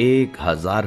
1000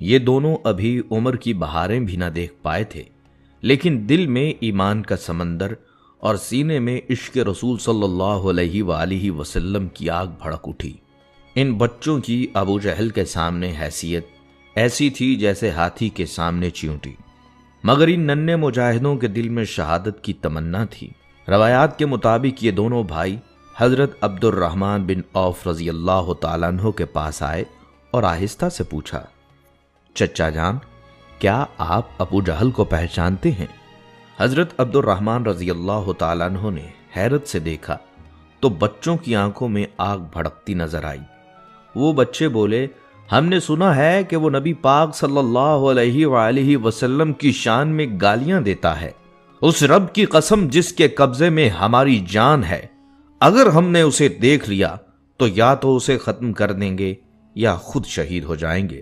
یہ دونوں ابھی عمر کی بہاریں بھی نہ دیکھ پائے تھے، لیکن دل میں ایمان کا سمندر اور سینے میں عشق رسول صلی اللہ علیہ وآلہ وسلم کی آگ بھڑک اٹھی۔ ان بچوں کی ابو جہل کے سامنے حیثیت ایسی تھی جیسے ہاتھی کے سامنے چیونٹی، مگر ان ننھے مجاہدوں کے دل میں شہادت کی تمنا تھی۔ روایات کے مطابق یہ دونوں بھائی حضرت عبد الرحمن بن عوف رضی اللہ تعالیٰ عنہ کے پاس آئے اور آہستہ سے پوچھا، چچا جان، کیا آپ ابو جہل کو پہچانتے ہیں؟ حضرت عبد الرحمن رضی اللہ تعالیٰ عنہ نے حیرت سے دیکھا تو بچوں کی آنکھوں میں آگ بھڑکتی نظر آئی۔ وہ بچے بولے، ہم نے سنا ہے کہ وہ نبی پاک صلی اللہ علیہ وآلہ وسلم کی شان میں گالیاں دیتا ہے۔ اس رب کی قسم جس کے قبضے میں ہماری جان ہے، اگر ہم نے اسے دیکھ لیا تو یا تو اسے ختم کر دیں گے یا خود شہید ہو جائیں گے۔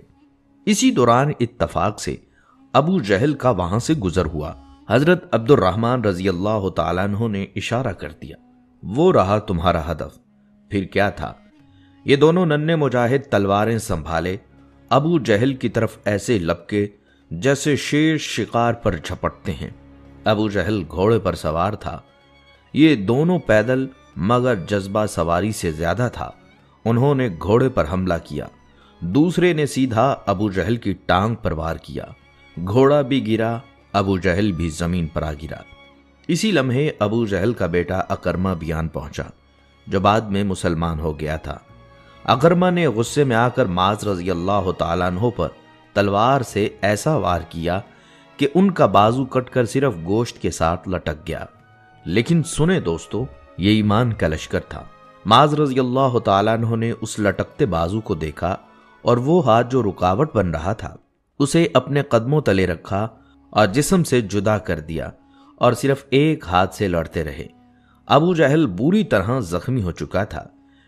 اسی دوران اتفاق سے ابو جہل کا وہاں سے گزر ہوا۔ حضرت عبد الرحمن رضی اللہ تعالیٰ عنہ نے اشارہ کر دیا، وہ رہا تمہارا ہدف۔ پھر کیا تھا؟ یہ دونوں ننھے مجاہد تلواریں سنبھالے ابو جہل کی طرف ایسے لپکے جیسے شیر شکار پر جھپٹتے ہیں۔ ابو جہل گھوڑے پر سوار تھا، یہ دونوں پیدل، مگر جذبہ سواری سے زیادہ تھا۔ انہوں نے گھوڑے پر حملہ کیا، دوسرے نے سیدھا ابو جہل کی ٹانگ پر وار کیا۔ گھوڑا بھی گرا، ابو جہل بھی زمین پر آ گرا۔ اسی لمحے ابو جہل کا بیٹا اکرمہ بھی آن پہنچا، جو بعد میں مسلمان ہو گیا تھا۔ اکرمہ نے غصے میں آ کر معاذ رضی اللہ تعالیٰ عنہ پر تلوار سے ایسا وار کیا کہ ان کا بازو کٹ کر صرف گوشت کے ساتھ لٹک گیا۔ لیکن سنیں دوستو، یہ ایمان کا لشکر تھا۔ معاذ رضی اللہ تعالیٰ عنہ نے اس لٹکتے بازو کو دیکھا اور وہ ہاتھ جو رکاوٹ بن رہا تھا اسے اپنے قدموں تلے رکھا اور جسم سے جدا کر دیا اور صرف ایک ہاتھ سے لڑتے رہے۔ ابو جہل بری طرح زخمی ہو چکا تھا،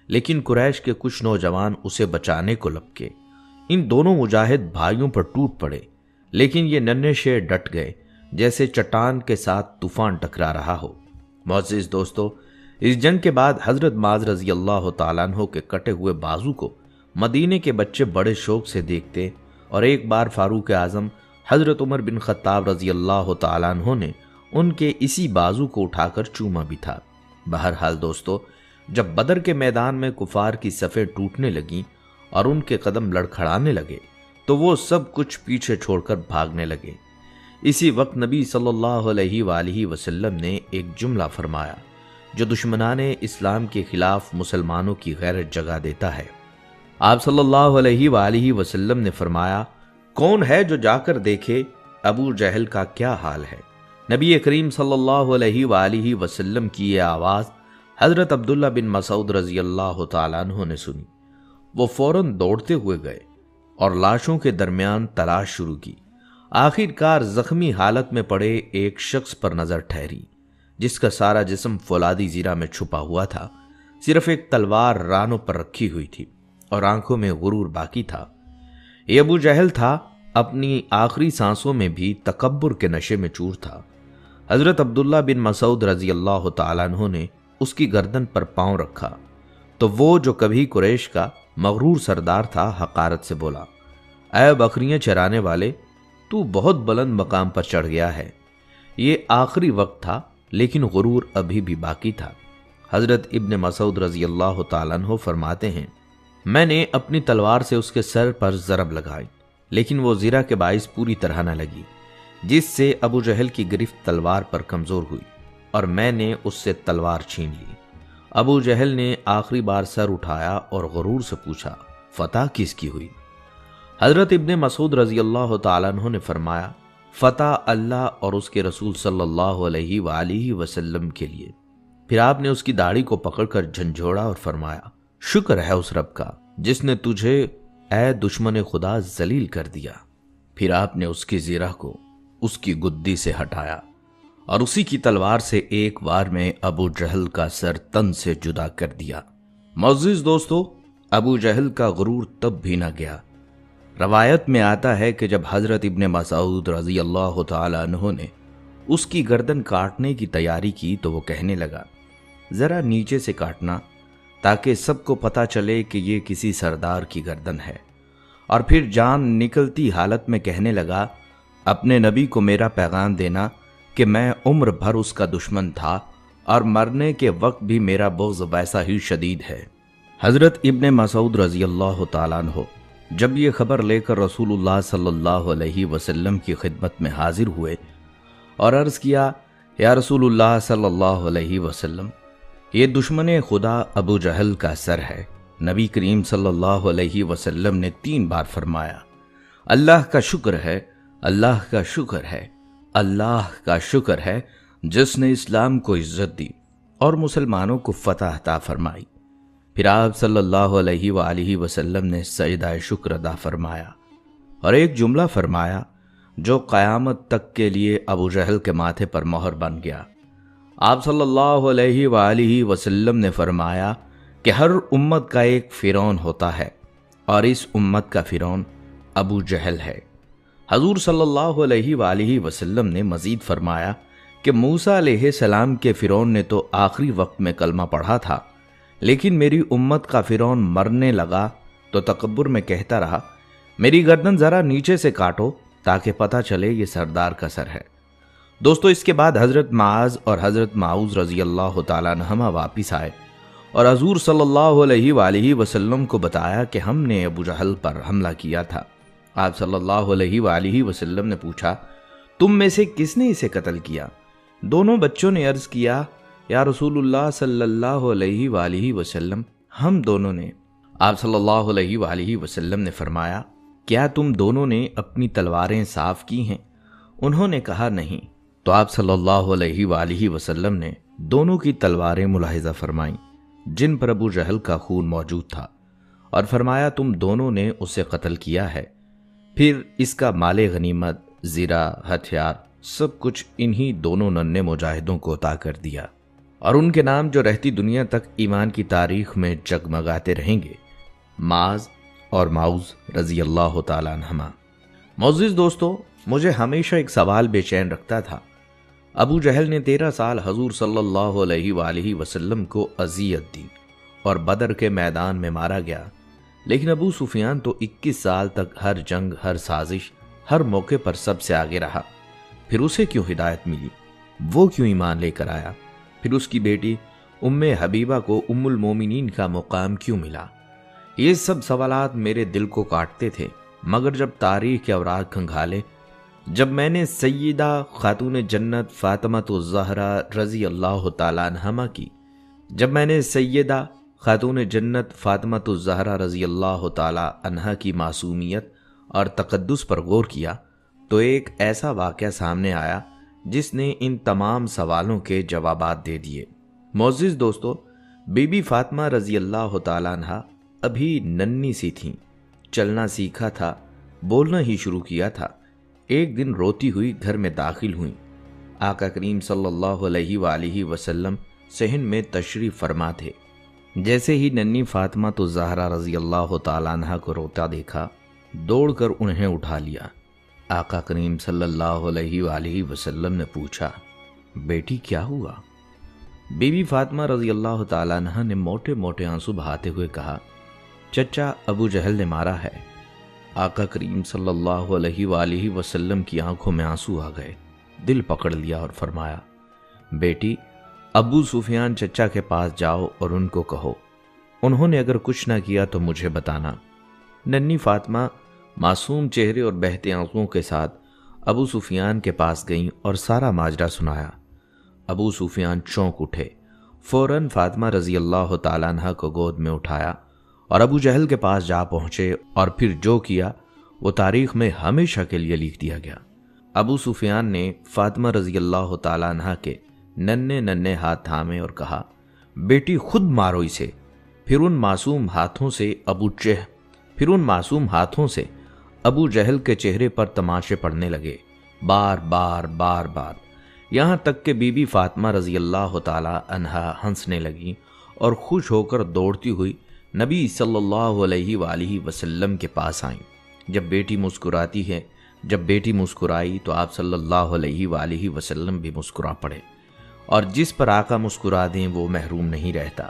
لیکن قریش کے کچھ نوجوان اسے بچانے کو لپکے۔ ان دونوں مجاہد بھائیوں پر ٹوٹ پڑے، لیکن یہ ننھے شیر ڈٹ گئے جیسے چٹان کے ساتھ طوفان ٹکرا رہا ہو۔ معزز دوستو، اس جنگ کے بعد حضرت معاذ رضی اللہ تعالیٰ عنہ کے کٹے ہوئے بازو کو مدینے کے بچے بڑے شوق سے دیکھتے، اور ایک بار فاروق اعظم حضرت عمر بن خطاب رضی اللہ تعالیٰ عنہ نے ان کے اسی بازو کو اٹھا کر چوما بھی تھا۔ بہرحال دوستو، جب بدر کے میدان میں کفار کی صفیں ٹوٹنے لگیں اور ان کے قدم لڑکھڑانے لگے تو وہ سب کچھ پیچھے چھوڑ کر بھاگنے لگے۔ اسی وقت نبی صلی اللہ علیہ وآلہ وسلم نے ایک جملہ فرمایا جو دشمنان اسلام کے خلاف مسلمانوں کی غیرت جگا دیتا ہے۔ آپ صلی اللہ علیہ وآلہ وسلم نے فرمایا، کون ہے جو جا کر دیکھے ابو جہل کا کیا حال ہے؟ نبی کریم صلی اللہ علیہ وآلہ وسلم کی یہ آواز حضرت عبداللہ بن مسعود رضی اللہ تعالیٰ عنہ نے سنی۔ وہ فوراً دوڑتے ہوئے گئے اور لاشوں کے درمیان تلاش شروع کی۔ آخر کار زخمی حالت میں پڑے ایک شخص پر نظر ٹھہری جس کا سارا جسم فولادی زیرہ میں چھپا ہوا تھا، صرف ایک تلوار رانوں پر رکھی ہوئی تھی اور آنکھوں میں غرور باقی تھا۔ یہ ابو جہل تھا، اپنی آخری سانسوں میں بھی تکبر کے نشے میں چور تھا۔ حضرت عبداللہ بن مسعود رضی اللہ تعالیٰ عنہ نے اس کی گردن پر پاؤں رکھا تو وہ جو کبھی قریش کا مغرور سردار تھا حقارت سے بولا، اے بکریاں چرانے والے، تو بہت بلند مقام پر چڑھ گیا ہے۔ یہ آخری وقت تھا لیکن غرور ابھی بھی باقی تھا۔ حضرت ابن مسعود رضی اللہ تعالیٰ عنہ فرماتے ہیں، میں نے اپنی تلوار سے اس کے سر پر ضرب لگائی لیکن وہ زرہ کے باعث پوری طرح نہ لگی، جس سے ابو جہل کی گرفت تلوار پر کمزور ہوئی اور میں نے اس سے تلوار چھین لی۔ ابو جہل نے آخری بار سر اٹھایا اور غرور سے پوچھا، فتح کس کی ہوئی؟ حضرت ابن مسعود رضی اللہ تعالیٰ عنہ نے فرمایا، فتح اللہ اور اس کے رسول صلی اللہ علیہ وآلہ وسلم کے لیے۔ پھر آپ نے اس کی داڑھی کو پکڑ کر جھنجھوڑا اور فرمایا، شکر ہے اس رب کا جس نے تجھے اے دشمن خدا ذلیل کر دیا۔ پھر آپ نے اس کی زرہ کو اس کی گدی سے ہٹایا اور اسی کی تلوار سے ایک وار میں ابو جہل کا سر تن سے جدا کر دیا۔ معزز دوستو، ابو جہل کا غرور تب بھی نہ گیا۔ روایت میں آتا ہے کہ جب حضرت ابن مسعود رضی اللہ تعالی عنہ نے اس کی گردن کاٹنے کی تیاری کی تو وہ کہنے لگا، ذرا نیچے سے کاٹنا تاکہ سب کو پتہ چلے کہ یہ کسی سردار کی گردن ہے، اور پھر جان نکلتی حالت میں کہنے لگا، اپنے نبی کو میرا پیغام دینا کہ میں عمر بھر اس کا دشمن تھا اور مرنے کے وقت بھی میرا بغض ویسا ہی شدید ہے۔ حضرت ابن مسعود رضی اللہ تعالیٰ عنہ جب یہ خبر لے کر رسول اللہ صلی اللہ علیہ وسلم کی خدمت میں حاضر ہوئے اور عرض کیا، یا رسول اللہ صلی اللہ علیہ وسلم، یہ دشمن خدا ابو جہل کا سر ہے۔ نبی کریم صلی اللہ علیہ وسلم نے 3 بار فرمایا، اللہ کا شکر ہے، اللہ کا شکر ہے، اللہ کا شکر ہے جس نے اسلام کو عزت دی اور مسلمانوں کو فتح عطا فرمائی۔ پھر آپ صلی اللہ علیہ وآلہ وسلم نے سجدہ شکر ادا فرمایا اور ایک جملہ فرمایا جو قیامت تک کے لیے ابو جہل کے ماتھے پر مہر بن گیا۔ آپ صلی اللہ علیہ وآلہ وسلم نے فرمایا کہ ہر امت کا ایک فرعون ہوتا ہے اور اس امت کا فرعون ابو جہل ہے۔ حضور صلی اللہ علیہ وآلہ وسلم نے مزید فرمایا کہ موسیٰ علیہ السلام کے فرعون نے تو آخری وقت میں کلمہ پڑھا تھا، لیکن میری امت کا فرعون مرنے لگا تو تکبر میں کہتا رہا، میری گردن ذرا نیچے سے کاٹو تاکہ پتہ چلے یہ سردار کا سر ہے۔ دوستو، اس کے بعد حضرت معاذ اور حضرت معوذ رضی اللہ تعالیٰ عنہما واپس آئے اور حضور صلی اللہ علیہ وآلہ وسلم کو بتایا کہ ہم نے ابو جہل پر حملہ کیا تھا۔ آپ صلی اللہ علیہ وآلہ وسلم نے پوچھا، تم میں سے کس نے اسے قتل کیا؟ دونوں بچوں نے عرض کیا، یا رسول اللہ صلی اللہ علیہ وآلہ وسلم، ہم دونوں نے۔ آپ صلی اللہ علیہ وآلہ وسلم نے فرمایا، کیا تم دونوں نے اپنی تلواریں صاف کی ہیں؟ انہوں نے کہا نہیں۔ تو آپ صلی اللہ علیہ وآلہ وسلم نے دونوں کی تلواریں ملاحظہ فرمائیں جن پر ابو جہل کا خون موجود تھا اور فرمایا، تم دونوں نے اسے قتل کیا ہے۔ پھر اس کا مال غنیمت، زیرہ، ہتھیار، سب کچھ انہی دونوں ننھے مجاہدوں کو عطا کر دیا اور ان کے نام جو رہتی دنیا تک ایمان کی تاریخ میں جگمگاتے رہیں گے، معاذ اور معوذ رضی اللہ تعالیٰ عنہما۔ معزز دوستو، مجھے ہمیشہ ایک سوال بے چین رکھتا تھا۔ ابو جہل نے 13 سال حضور صلی اللہ علیہ وآلہ وسلم کو اذیت دی اور بدر کے میدان میں مارا گیا، لیکن ابو سفیان تو 21 سال تک ہر جنگ، ہر سازش، ہر موقع پر سب سے آگے رہا۔ پھر اسے کیوں ہدایت ملی؟ وہ کیوں ایمان لے کر آیا؟ پھر اس کی بیٹی ام حبیبہ کو ام المومنین کا مقام کیوں ملا؟ یہ سب سوالات میرے دل کو کاٹتے تھے، مگر جب تاریخ کے اوراق کھنگالے، جب میں نے سیدہ خاتون جنت فاطمۃ الزہرا رضی اللہ تعالیٰ عنہا کی جب میں نے سیدہ خاتون جنت فاطمۃ الزہرا رضی اللہ تعالیٰ عنہا کی معصومیت اور تقدس پر غور کیا تو ایک ایسا واقعہ سامنے آیا جس نے ان تمام سوالوں کے جوابات دے دیے۔ معزز دوستو، بی بی فاطمہ رضی اللہ تعالیٰ عنہا ابھی ننھی سی تھیں، چلنا سیکھا تھا، بولنا ہی شروع کیا تھا۔ ایک دن روتی ہوئی گھر میں داخل ہوئیں۔ آقا کریم صلی اللہ علیہ وآلہ وسلم صحن میں تشریف فرما تھے۔ جیسے ہی ننھی فاطمہ تو زہرا رضی اللہ تعالیٰ عنہ کو روتا دیکھا، دوڑ کر انہیں اٹھا لیا۔ آقا کریم صلی اللہ علیہ وآلہ وسلم نے پوچھا، بیٹی کیا ہوا؟ بی بی فاطمہ رضی اللہ تعالیٰ عنہ نے موٹے موٹے آنسو بہاتے ہوئے کہا، چچا ابو جہل نے مارا ہے۔ آقا کریم صلی اللہ علیہ وآلہ وسلم کی آنکھوں میں آنسو آ گئے، دل پکڑ لیا اور فرمایا، بیٹی ابو سفیان چچا کے پاس جاؤ اور ان کو کہو، انہوں نے اگر کچھ نہ کیا تو مجھے بتانا۔ ننھی فاطمہ معصوم چہرے اور بہتے آنسوؤں کے ساتھ ابو سفیان کے پاس گئیں اور سارا ماجرا سنایا۔ ابو سفیان چونک اٹھے، فوراً فاطمہ رضی اللہ تعالیٰ عنہ کو گود میں اٹھایا اور ابو جہل کے پاس جا پہنچے، اور پھر جو کیا وہ تاریخ میں ہمیشہ کے لیے لکھ دیا گیا۔ ابو سفیان نے فاطمہ رضی اللہ تعالیٰ عنہ کے ننھے ننھے ہاتھ تھامے اور کہا، بیٹی خود مارو اسے۔ پھر ان معصوم ہاتھوں سے ابو جہل کے چہرے پر تماشے پڑنے لگے، بار بار، یہاں تک کہ بی بی فاطمہ رضی اللہ تعالی عنہا ہنسنے لگیں اور خوش ہو کر دوڑتی ہوئی نبی صلی اللہ علیہ وآلہ وسلم کے پاس آئیں۔ جب بیٹی مسکرائی تو آپ صلی اللہ علیہ وآلہ وسلم بھی مسکرا پڑے، اور جس پر آقا مسکرا دیں وہ محروم نہیں رہتا۔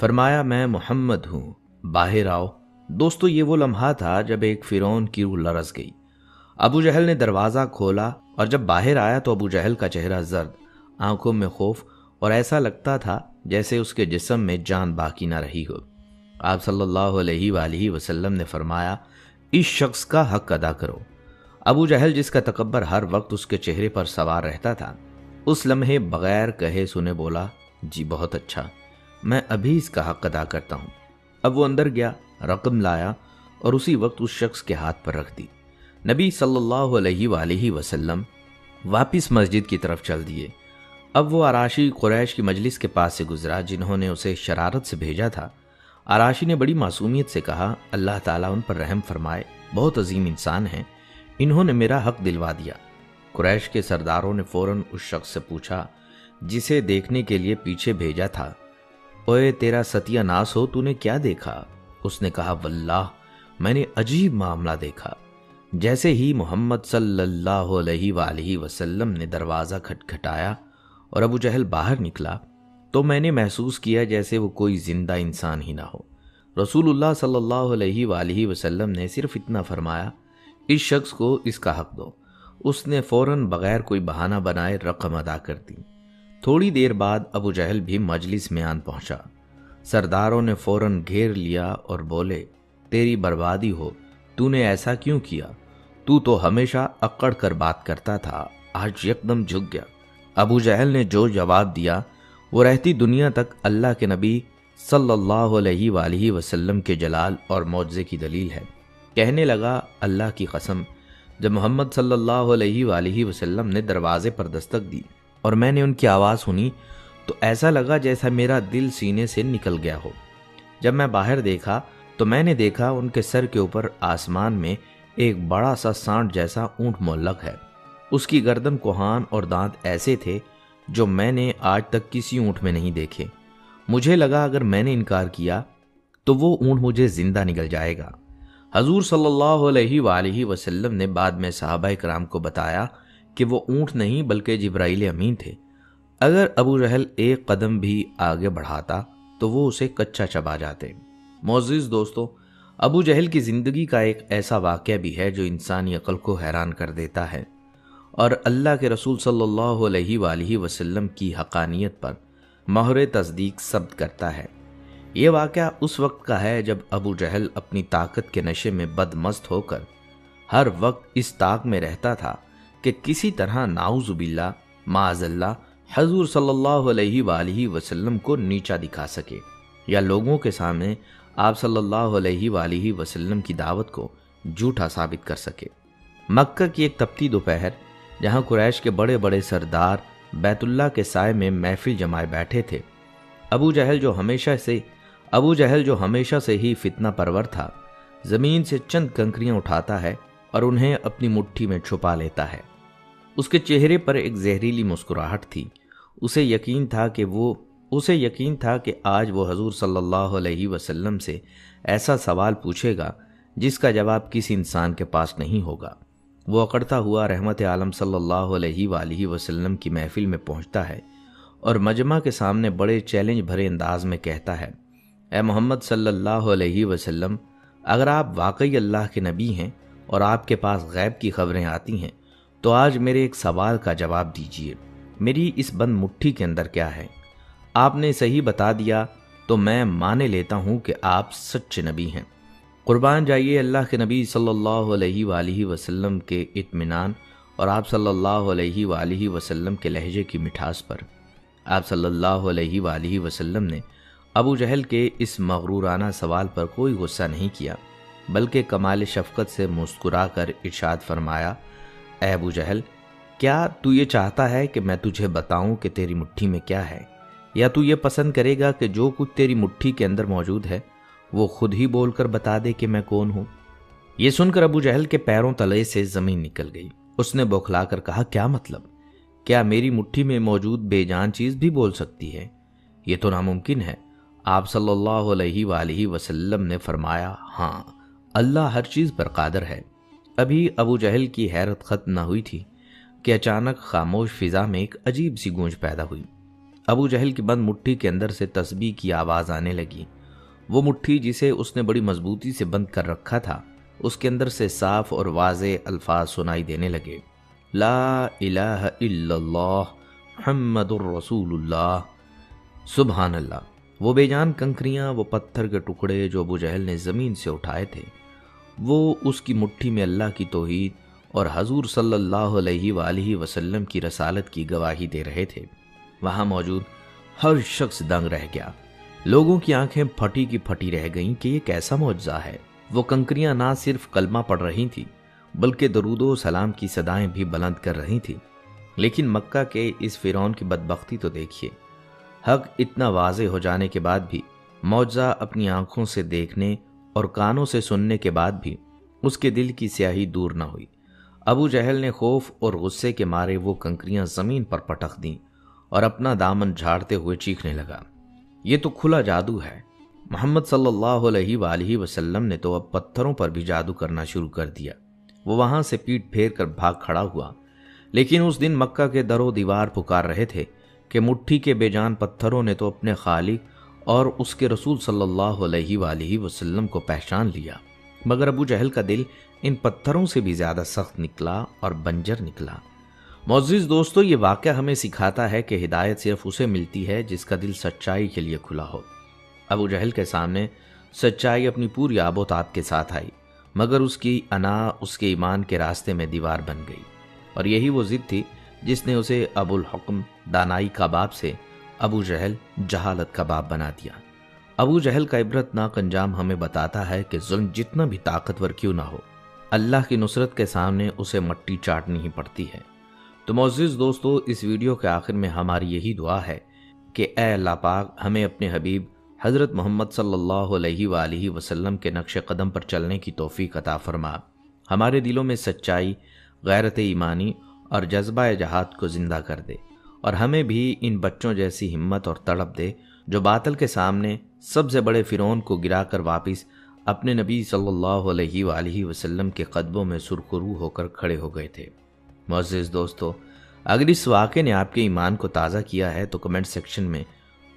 فرمایا میں محمد ہوں، باہر آؤ۔ دوستو یہ وہ لمحہ تھا جب ایک فرعون کی روح لرز گئی۔ ابو جہل نے دروازہ کھولا اور جب باہر آیا تو ابو جہل کا چہرہ زرد، آنکھوں میں خوف، اور ایسا لگتا تھا جیسے اس کے جسم میں جان باقی نہ رہی ہو۔ آپ صلی اللہ علیہ وآلہ وسلم نے فرمایا اس شخص کا حق ادا کرو۔ ابو جہل جس کا تکبر ہر وقت اس کے چہرے پر سوار رہتا تھا، اس لمحے بغیر کہے سنے بولا جی بہت اچھا، میں ابھی اس کا حق ادا کرتا ہوں۔ اب وہ اندر گیا، رقم لایا اور اسی وقت اس شخص کے ہاتھ پر رکھ دی۔ نبی صلی اللہ علیہ وآلہ وسلم واپس مسجد کی طرف چل دیے۔ اب وہ عراشی قریش کی مجلس کے پاس سے گزرا جنہوں نے اسے شرارت سے بھیجا تھا۔ عراشی نے بڑی معصومیت سے کہا اللہ تعالیٰ ان پر رحم فرمائے، بہت عظیم انسان ہیں، انہوں نے میرا حق دلوا دیا۔ قریش کے سرداروں نے فوراً اس شخص سے پوچھا جسے دیکھنے کے لیے پیچھے بھیجا تھا، اوے تیرا ستیہ ناس ہو، تو نے کیا دیکھا؟ اس نے کہا واللہ میں نے عجیب معاملہ دیکھا۔ جیسے ہی محمد صلی اللہ علیہ وآلہ وسلم نے دروازہ کھٹکھٹایا اور ابو جہل باہر نکلا تو میں نے محسوس کیا جیسے وہ کوئی زندہ انسان ہی نہ ہو۔ رسول اللہ صلی اللہ علیہ وآلہ وسلم نے صرف اتنا فرمایا اس شخص کو اس کا حق دو۔ اس نے فوراً بغیر کوئی بہانہ بنائے رقم ادا کر دی۔ تھوڑی دیر بعد ابو جہل بھی مجلس میں آن پہنچا۔ سرداروں نے فوراً گھیر لیا اور بولے تیری بربادی ہو، تو نے ایسا کیوں کیا؟ تو ہمیشہ اکڑ کر بات کرتا تھا، آج یکدم جھک گیا۔ ابو جہل نے جو جواب دیا وہ رہتی دنیا تک اللہ کے نبی صلی اللہ علیہ وآلہ وسلم کے جلال اور معجزے کی دلیل ہے۔ کہنے لگا اللہ کی قسم، جب محمد صلی اللہ علیہ وآلہ وسلم نے دروازے پر دستک دی اور میں نے ان کی آواز سنی تو ایسا لگا جیسا میرا دل سینے سے نکل گیا ہو۔ جب میں باہر دیکھا تو میں نے دیکھا ان کے سر کے اوپر آسمان میں ایک بڑا سا سانڈ جیسا اونٹ معلق ہے۔ اس کی گردن کوہان اور دانت ایسے تھے جو میں نے آج تک کسی اونٹ میں نہیں دیکھے۔ مجھے لگا اگر میں نے انکار کیا تو وہ اونٹ مجھے زندہ نگل جائے گا۔ حضور صلی اللہ علیہ وآلہ وسلم نے بعد میں صحابہ کرام کو بتایا کہ وہ اونٹ نہیں بلکہ جبرائیل امین تھے۔ اگر ابو جہل ایک قدم بھی آگے بڑھاتا تو وہ اسے کچا چبا جاتے۔ معزز دوستو، ابو جہل کی زندگی کا ایک ایسا واقعہ بھی ہے جو انسانی عقل کو حیران کر دیتا ہے اور اللہ کے رسول صلی اللہ علیہ وآلہ وسلم کی حقانیت پر مہر تصدیق ثبت کرتا ہے۔ یہ واقعہ اس وقت کا ہے جب ابو جہل اپنی طاقت کے نشے میں بدمست ہو کر ہر وقت اس طاق میں رہتا تھا کہ کسی طرح نعوذ باللہ معاذ اللہ حضور صلی اللہ علیہ وآلہ وسلم کو نیچا دکھا سکے یا لوگوں کے سامنے آپ صلی اللہ علیہ وآلہ وسلم کی دعوت کو جھوٹا ثابت کر سکے۔ مکہ کی ایک تپتی دوپہر جہاں قریش کے بڑے بڑے سردار بیت اللہ کے سائے میں محفل جمائے بیٹھے تھے، ابو جہل جو ہمیشہ سے ہی فتنہ پرور تھا، زمین سے چند کنکریاں اٹھاتا ہے اور انہیں اپنی مٹھی میں چھپا لیتا ہے۔ اس کے چہرے پر ایک زہریلی مسکراہٹ تھی۔ اسے یقین تھا کہ آج وہ حضور صلی اللہ علیہ وسلم سے ایسا سوال پوچھے گا جس کا جواب کسی انسان کے پاس نہیں ہوگا۔ وہ اکڑتا ہوا رحمت عالم صلی اللہ علیہ وآلہ وسلم کی محفل میں پہنچتا ہے اور مجمع کے سامنے بڑے چیلنج بھرے انداز میں کہتا ہے، اے محمد صلی اللہ علیہ وسلم، اگر آپ واقعی اللہ کے نبی ہیں اور آپ کے پاس غیب کی خبریں آتی ہیں تو آج میرے ایک سوال کا جواب دیجیے، میری اس بند مٹھی کے اندر کیا ہے؟ آپ نے صحیح بتا دیا تو میں مانے لیتا ہوں کہ آپ سچے نبی ہیں۔ قربان جائیے اللہ کے نبی صلی اللہ علیہ وآلہ وسلم کے اطمینان اور آپ صلی اللہ علیہ وآلہ وسلم کے لہجے کی مٹھاس پر۔ آپ صلی اللہ علیہ وآلہ وسلم نے ابو جہل کے اس مغرورانہ سوال پر کوئی غصہ نہیں کیا، بلکہ کمال شفقت سے مسکرا کر ارشاد فرمایا، اے ابو جہل، کیا تو یہ چاہتا ہے کہ میں تجھے بتاؤں کہ تیری مٹھی میں کیا ہے، یا تو یہ پسند کرے گا کہ جو کچھ تیری مٹھی کے اندر موجود ہے وہ خود ہی بول کر بتا دے کہ میں کون ہوں؟ یہ سن کر ابو جہل کے پیروں تلے سے زمین نکل گئی۔ اس نے بوکھلا کر کہا، کیا مطلب؟ کیا میری مٹھی میں موجود بے جان چیز بھی بول سکتی ہے؟ یہ تو ناممکن ہے۔ آپ صلی اللہ علیہ وآلہ وسلم نے فرمایا، ہاں، اللہ ہر چیز پر قادر ہے۔ ابھی ابو جہل کی حیرت ختم نہ ہوئی تھی کہ اچانک خاموش فضا میں ایک عجیب سی گونج پیدا ہوئی۔ ابو جہل کی بند مٹھی کے اندر سے تسبیح کی آواز آنے لگی۔ وہ مٹھی جسے اس نے بڑی مضبوطی سے بند کر رکھا تھا، اس کے اندر سے صاف اور واضح الفاظ سنائی دینے لگے، لا الہ الا اللہ محمد الرسول اللہ۔ سبحان اللہ۔ وہ بے جان کنکریاں، وہ پتھر کے ٹکڑے جو ابو جہل نے زمین سے اٹھائے تھے، وہ اس کی مٹھی میں اللہ کی توحید اور حضور صلی اللہ علیہ وآلہ وسلم کی رسالت کی گواہی دے رہے تھے۔ وہاں موجود ہر شخص دنگ رہ گیا۔ لوگوں کی آنکھیں پھٹی کی پھٹی رہ گئیں کہ یہ کیسا معجزہ ہے۔ وہ کنکریاں نہ صرف کلمہ پڑھ رہی تھیں بلکہ درود و سلام کی صدائیں بھی بلند کر رہی تھیں۔ لیکن مکہ کے اس فرعون کی بدبختی تو دیکھیے، حق اتنا واضح ہو جانے کے بعد بھی، معجزہ اپنی آنکھوں سے دیکھنے اور کانوں سے سننے کے بعد بھی اس کے دل کی سیاہی دور نہ ہوئی۔ ابو جہل نے خوف اور غصے کے مارے وہ کنکریاں زمین پر پٹک دیں اور اپنا دامن جھاڑتے ہوئے چیخنے لگا، یہ تو کھلا جادو ہے۔ محمد صلی اللہ علیہ وآلہ وسلم نے تو اب پتھروں پر بھی جادو کرنا شروع کر دیا۔ وہ وہاں سے پیٹ پھیر کر بھاگ کھڑا ہوا۔ لیکن اس دن مکہ کے در و دیوار پکار رہے تھے کہ مٹھی کے بے جان پتھروں نے تو اپنے خالق اور اس کے رسول صلی اللہ علیہ وآلہ وسلم کو پہچان لیا، مگر ابو جہل کا دل ان پتھروں سے بھی زیادہ سخت نکلا اور بنجر نکلا۔ معزز دوستو، یہ واقعہ ہمیں سکھاتا ہے کہ ہدایت صرف اسے ملتی ہے جس کا دل سچائی کے لیے کھلا ہو۔ ابو جہل کے سامنے سچائی اپنی پوری آب و تاب کے ساتھ آئی، مگر اس کی انا اس کے ایمان کے راستے میں دیوار بن گئی، اور یہی وہ ضد تھی جس نے اسے ابو الحکم دانائی کا باب سے ابو جہل جہالت کا باب بنا دیا۔ ابو جہل کا عبرتناک انجام ہمیں بتاتا ہے کہ ظلم جتنا بھی طاقتور کیوں نہ ہو، اللہ کی نصرت کے سامنے اسے مٹی چاٹنی ہی پڑتی ہے۔ تو معزز دوستو، اس ویڈیو کے آخر میں ہماری یہی دعا ہے کہ اے اللہ پاک، ہمیں اپنے حبیب حضرت محمد صلی اللہ علیہ وآلہ وسلم کے نقش قدم پر چلنے کی توفیق عطا فرما، ہمارے دلوں میں سچائی، غیرت ایمانی اور جذبہ جہاد کو زندہ کر دے، اور ہمیں بھی ان بچوں جیسی ہمت اور تڑپ دے جو باطل کے سامنے سب سے بڑے فرعون کو گرا کر واپس اپنے نبی صلی اللہ علیہ وآلہ وسلم کے قدموں میں سرخرو ہو کر کھڑے ہو گئے تھے۔ معزز دوستو، اگر اس واقعے نے آپ کے ایمان کو تازہ کیا ہے تو کمنٹ سیکشن میں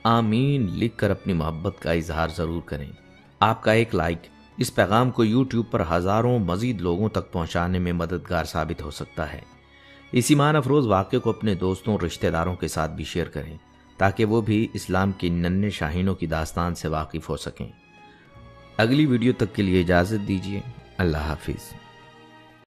آمین لکھ کر اپنی محبت کا اظہار ضرور کریں۔ آپ کا ایک لائک اس پیغام کو یوٹیوب پر ہزاروں مزید لوگوں تک پہنچانے میں مددگار ثابت ہو سکتا ہے۔ اس ایمان افروز واقعے کو اپنے دوستوں اور رشتہ داروں کے ساتھ بھی شیئر کریں تاکہ وہ بھی اسلام کی ننھے شاہینوں کی داستان سے واقف ہو سکیں۔ اگلی ویڈیو تک کے لیے اجازت دیجیے۔ اللہ حافظ۔